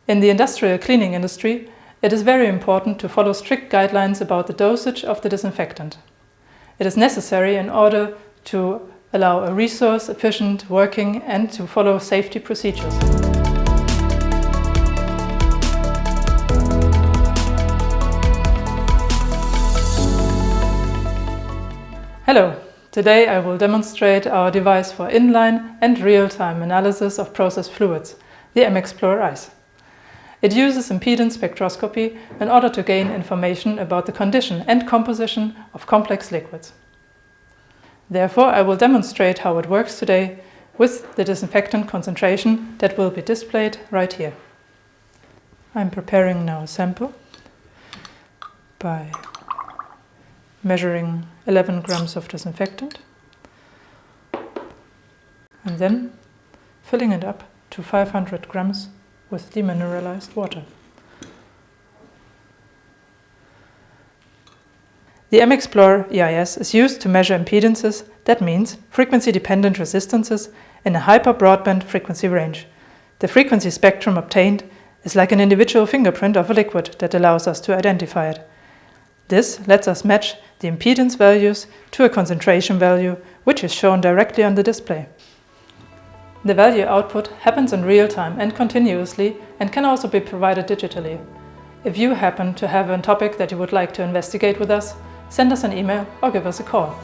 In the industrial cleaning industry, it is very important to follow strict guidelines about the dosage of the disinfectant. It is necessary in order to allow a resource-efficient working and to follow safety procedures. Hello! Today I will demonstrate our device for inline and real-time analysis of process fluids, the explore.eis. It uses impedance spectroscopy in order to gain information about the condition and composition of complex liquids. Therefore, I will demonstrate how it works today with the disinfectant concentration that will be displayed right here. I'm preparing now a sample by measuring 11 grams of disinfectant and then filling it up to 500 grams with demineralized water. The explore.eis is used to measure impedances, that means frequency-dependent resistances, in a hyper-broadband frequency range. The frequency spectrum obtained is like an individual fingerprint of a liquid that allows us to identify it. This lets us match the impedance values to a concentration value, which is shown directly on the display. The value output happens in real time and continuously and can also be provided digitally. If you happen to have a topic that you would like to investigate with us, send us an email or give us a call.